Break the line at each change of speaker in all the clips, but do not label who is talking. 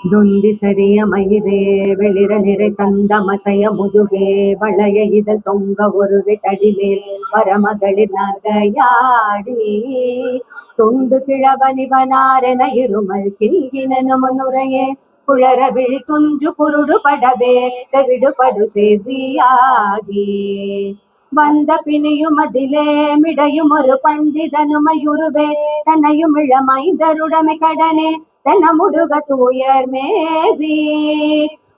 தொந்தி சரிய மயிரே வெளிர நிறை தந்த மசைய முதுகே வளைய இதழ் தொங்க ஒருகை தடிமேல் வரமகளிர் நகையாடி தொண்டு கிழவனிவனாரென இருமல் கில்கினு முன்னுரையே குளர விழி துஞ்சு குருடு படவே செவிடுபடு செவியாகி வந்த பிணியும் அதிலே மிடையும் ஒரு பண்டிதனுமையுருவே தன்னையும் இளமைந்தருடமை கடனே தென்ன முடுக தூயர் மேவி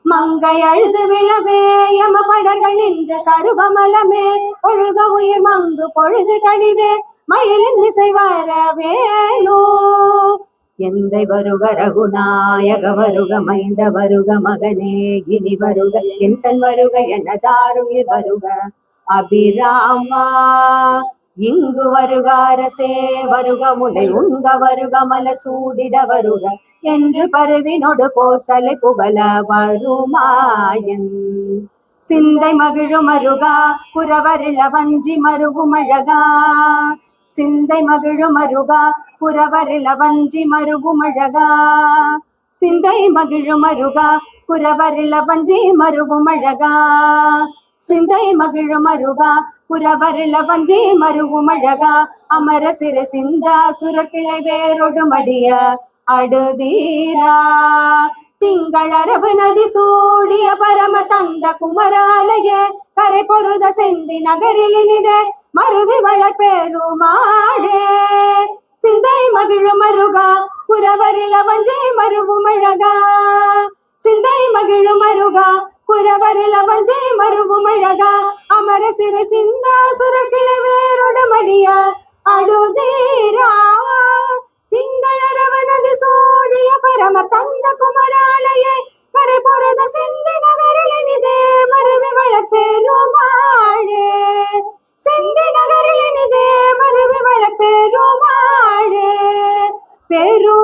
மங்கை அழுது விழவே யம படர்கள் நின்ற சருவமலமே ஒழுக உயிர் மங்கு பொழுது கடிதே மயிலின் இசை வரவேலோ எந்தை வருக ரகுநாயக வருக மைந்த வருக மகனே இனி வருக என் கண் வருக எனதாருயிர் வருக அபிராமா இங்கு வருக அரசே வருக முலை உங்க வருக மல சூடிட வருக என்று பருவினொடு கோசலை புகழ வருமாயன் சிந்தை மகிழும் அருகா புறவரிள வஞ்சி மருவும் அழகா சிந்தை மகிழும் அருகா புறவரிள வஞ்சி மருவும் அழகா சிந்தை மகிழும் அருகா புறவரிள வஞ்சி மருவும் அழகா சிந்தை மகிழும் அருகா புறவரிள வஞ்சி மருவும் அழகா அமர சிற சிந்தா சுரக்கிளை வேரொடு மடிய அடுதீரா திங்கள் அரபு நதி சூடிய பரம தந்த குமராலய கரை பொருத செந்தி நகரில் இனிதே மருவி வளர்பெருமாழே சிந்தை மகிழும் அருகா புறவரிள வஞ்சி மருவும் அழகா சிந்தை மகிழும் அருகா புறவரிள வஞ்சி மருவும் அழகா அமர சிறு சிந்தா சுரக்கிளை வேரொடு மடிய அடுதீரா திங்களரவனது சூடிய பரம தந்த குமராலயே கரை பொருத செந்தி நகரில் இனிதே மருவி வளர்பெருமாழே செந்தி நகரில் இனிதே மருவி வளர்பெருமாழே பெரு